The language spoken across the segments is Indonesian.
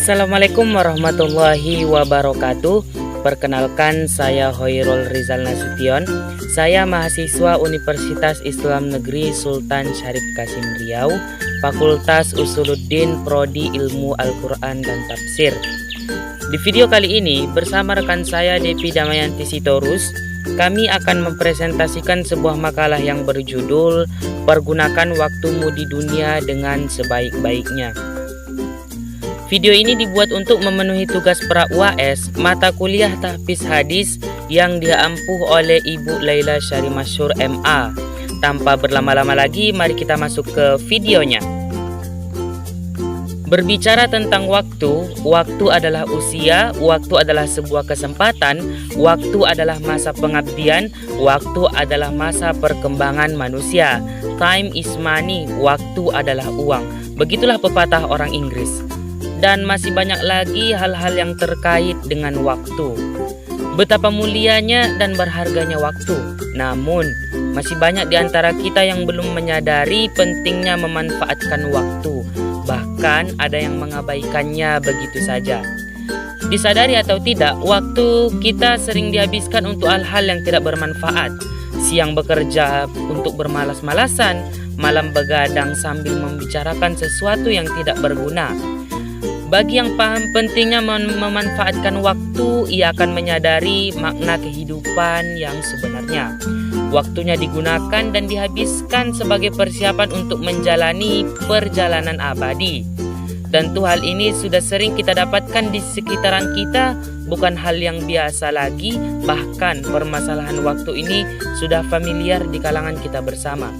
Assalamualaikum warahmatullahi wabarakatuh. Perkenalkan, saya Hoirul Rizal Nasution. Saya mahasiswa Universitas Islam Negeri Sultan Syarif Kasim Riau, Fakultas Usuluddin, Prodi Ilmu Al-Quran dan Tafsir. Di video kali ini bersama rekan saya Depi Damayanti Sitorus, kami akan mempresentasikan sebuah makalah yang berjudul "Pergunakan Waktumu di Dunia dengan Sebaik-baiknya". Video ini dibuat untuk memenuhi tugas pra-UAS mata kuliah tahfiz hadis yang diampuh oleh Ibu Laila Syari Masyhur MA. Tanpa berlama-lama lagi, mari kita masuk ke videonya. Berbicara tentang waktu, waktu adalah usia, waktu adalah sebuah kesempatan, waktu adalah masa pengabdian, waktu adalah masa perkembangan manusia. Time is money, waktu adalah uang. Begitulah pepatah orang Inggris. Dan masih banyak lagi hal-hal yang terkait dengan waktu. Betapa mulianya dan berharganya waktu. Namun, masih banyak di antara kita yang belum menyadari pentingnya memanfaatkan waktu. Bahkan ada yang mengabaikannya begitu saja. Disadari atau tidak, waktu kita sering dihabiskan untuk hal-hal yang tidak bermanfaat. Siang bekerja untuk bermalas-malasan, malam begadang sambil membicarakan sesuatu yang tidak berguna. Bagi yang paham pentingnya memanfaatkan waktu, ia akan menyadari makna kehidupan yang sebenarnya. Waktunya digunakan dan dihabiskan sebagai persiapan untuk menjalani perjalanan abadi. Tentu hal ini sudah sering kita dapatkan di sekitaran kita, bukan hal yang biasa lagi, bahkan permasalahan waktu ini sudah familiar di kalangan kita bersama.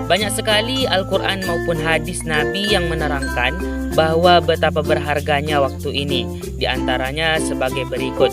Banyak sekali Al-Quran maupun hadis Nabi yang menerangkan bahwa betapa berharganya waktu ini. Di antaranya sebagai berikut.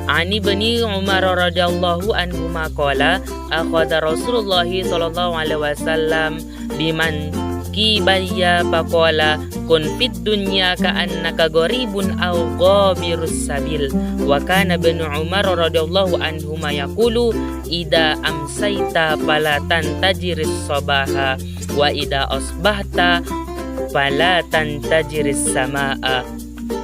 Ani bani Umar radhiyallahu anhu maqala akhadha Rasulullah sallallahu alaihi wasallam biman kibaya faqala kun fid dunya ka'annaka gharibun aw ghabirus sabil wa kana ibnu Umar radhiyallahu anhu yaqulu ida amsayta fala tantajiris sabaha wa ida asbahta fala tantajiris samaa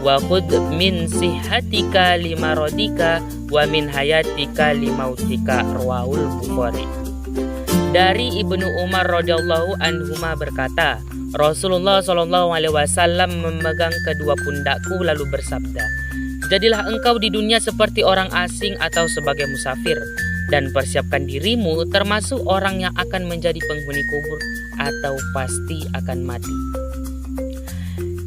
wa khudh min sihatika limaradika wa min hayatika limautika. Rawahul Bukhari. Dari Ibnu Umar radhiyallahu anhuma berkata, Rasulullah sallallahu alaihi wasallam memegang kedua pundakku lalu bersabda, "Jadilah engkau di dunia seperti orang asing atau sebagai musafir, dan persiapkan dirimu termasuk orang yang akan menjadi penghuni kubur atau pasti akan mati."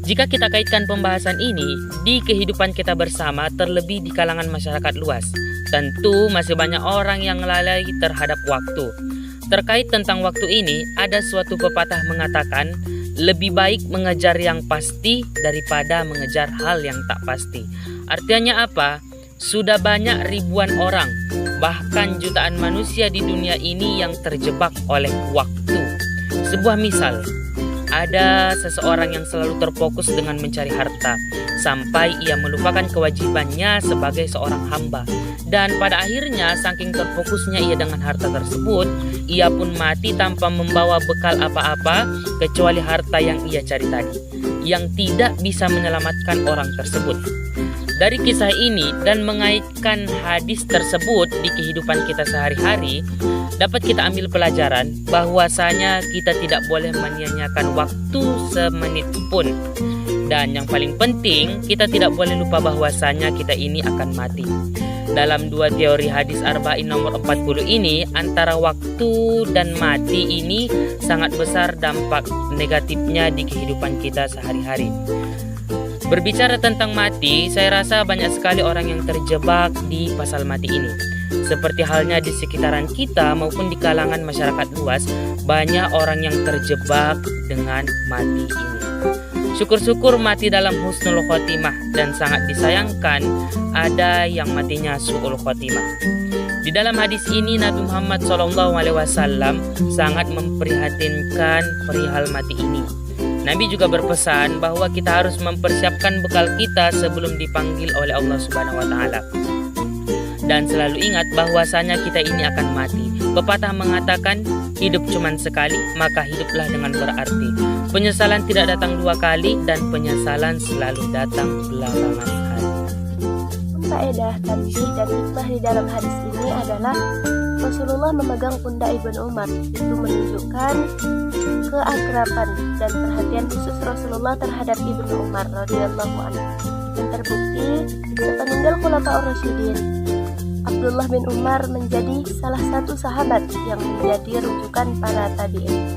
Jika kita kaitkan pembahasan ini di kehidupan kita bersama, terlebih di kalangan masyarakat luas, tentu masih banyak orang yang lalai terhadap waktu. Terkait tentang waktu ini, ada suatu pepatah mengatakan, lebih baik mengejar yang pasti daripada mengejar hal yang tak pasti. Artinya apa? Sudah banyak ribuan orang, bahkan jutaan manusia di dunia ini yang terjebak oleh waktu. Sebuah misal, ada seseorang yang selalu terfokus dengan mencari harta, sampai ia melupakan kewajibannya sebagai seorang hamba. Dan pada akhirnya, saking terfokusnya ia dengan harta tersebut, ia pun mati tanpa membawa bekal apa-apa kecuali harta yang ia cari tadi, yang tidak bisa menyelamatkan orang tersebut. Dari kisah ini dan mengaitkan hadis tersebut di kehidupan kita sehari-hari, dapat kita ambil pelajaran bahwasanya kita tidak boleh menyia-nyiakan waktu semenit pun. Dan yang paling penting, kita tidak boleh lupa bahwasanya kita ini akan mati. Dalam dua teori hadis Arba'in nomor 40 ini, antara waktu dan mati ini sangat besar dampak negatifnya di kehidupan kita sehari-hari. Berbicara tentang mati, saya rasa banyak sekali orang yang terjebak di pasal mati ini. Seperti halnya di sekitaran kita maupun di kalangan masyarakat luas, banyak orang yang terjebak dengan mati ini. Syukur-syukur mati dalam husnul khotimah, dan sangat disayangkan ada yang matinya su'ul khotimah. Di dalam hadis ini Nabi Muhammad SAW sangat memprihatinkan perihal mati ini. Nabi juga berpesan bahwa kita harus mempersiapkan bekal kita sebelum dipanggil oleh Allah Subhanahu wa taala. Dan selalu ingat bahwasanya kita ini akan mati. Pepatah mengatakan, hidup cuman sekali, maka hiduplah dengan berarti. Penyesalan tidak datang 2 kali dan penyesalan selalu datang belakangan hari. Faedah, tanbih, dan hikmah di dalam hadis ini adalah Rasulullah memegang pundak Ibnu Umar. Itu menunjukkan keakraban dan perhatian khusus Rasulullah terhadap Ibnu Umar radhiyallahu anhu. Dan terbukti sepeninggal Khulafaur Rasyidin, Abdullah bin Umar menjadi salah satu sahabat yang menjadi rujukan para tabi'in.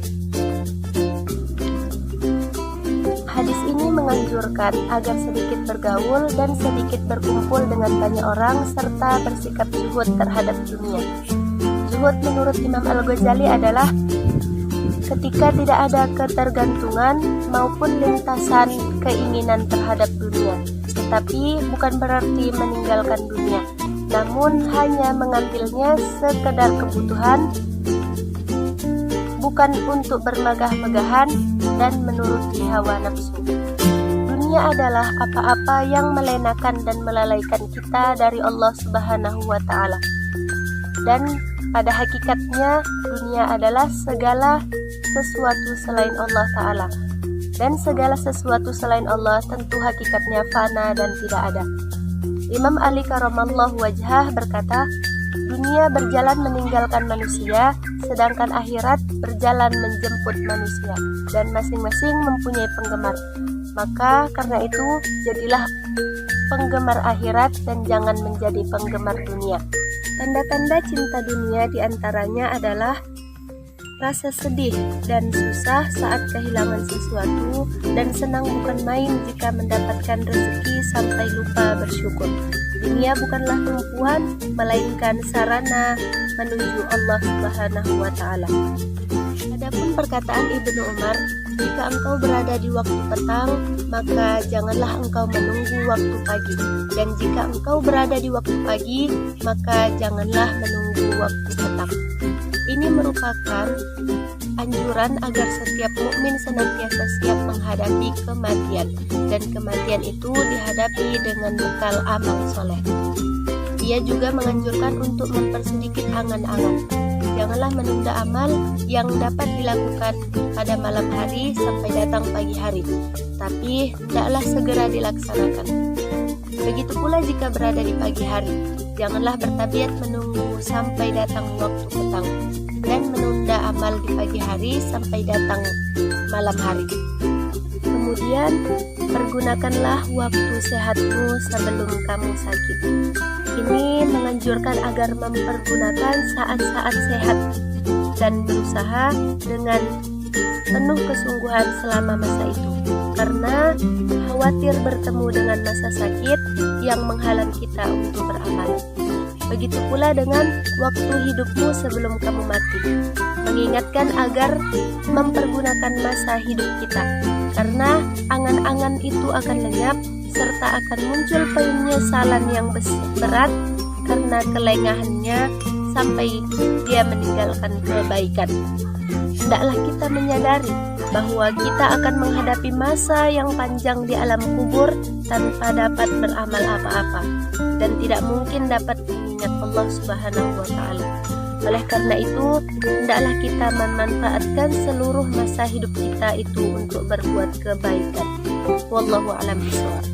Hadis ini menganjurkan agar sedikit bergaul dan sedikit berkumpul dengan banyak orang serta bersikap zuhud terhadap dunia. Zuhud menurut Imam Al-Ghazali adalah ketika tidak ada ketergantungan maupun lintasan keinginan terhadap dunia, tetapi bukan berarti meninggalkan dunia, namun hanya mengambilnya sekedar kebutuhan, bukan untuk bermegah-megahan dan menuruti hawa nafsu. Dunia adalah apa-apa yang melenakan dan melalaikan kita dari Allah Subhanahu wa Ta'ala. Dan pada hakikatnya dunia adalah segala sesuatu selain Allah Ta'ala. Dan segala sesuatu selain Allah tentu hakikatnya fana dan tidak ada. Imam Ali karamallahu wajhah berkata, dunia berjalan meninggalkan manusia, sedangkan akhirat berjalan menjemput manusia, dan masing-masing mempunyai penggemar. Maka karena itu, jadilah penggemar akhirat dan jangan menjadi penggemar dunia. Tanda-tanda cinta dunia diantaranya adalah rasa sedih dan susah saat kehilangan sesuatu, dan senang bukan main jika mendapatkan rezeki sampai lupa bersyukur. Dunia bukanlah tumpuan, melainkan sarana menuju Allah Subhanahu wa Ta'ala. Adapun perkataan Ibnu Umar, jika engkau berada di waktu petang, maka janganlah engkau menunggu waktu pagi. Dan jika engkau berada di waktu pagi, maka janganlah menunggu waktu petang. Ini merupakan anjuran agar setiap mukmin senantiasa siap menghadapi kematian, dan kematian itu dihadapi dengan bekal amal soleh. Ia juga menganjurkan untuk mempersedikit angan-angan. Janganlah menunda amal yang dapat dilakukan pada malam hari sampai datang pagi hari, tapi hendaklah segera dilaksanakan. Begitu pula jika berada di pagi hari, janganlah bertabiat menunggu sampai datang waktu petang, dan menunda amal di pagi hari sampai datang malam hari. Kemudian, pergunakanlah waktu sehatmu sebelum kamu sakit. Ini menganjurkan agar mempergunakan saat-saat sehat dan berusaha dengan penuh kesungguhan selama masa itu, karena khawatir bertemu dengan masa sakit yang menghalang kita untuk beramal. Begitu pula dengan waktu hidupmu sebelum kamu mati, mengingatkan agar mempergunakan masa hidup kita, karena angan-angan itu akan lenyap serta akan muncul penyesalan yang berat karena kelengahannya sampai dia meninggalkan kebaikan. Hendaklah kita menyadari bahwa kita akan menghadapi masa yang panjang di alam kubur tanpa dapat beramal apa-apa, dan tidak mungkin dapat mengingat Allah Subhanahu wa Ta'ala. Oleh karena itu, hendaklah kita memanfaatkan seluruh masa hidup kita itu untuk berbuat kebaikan. Wallahu a'lam bishawab.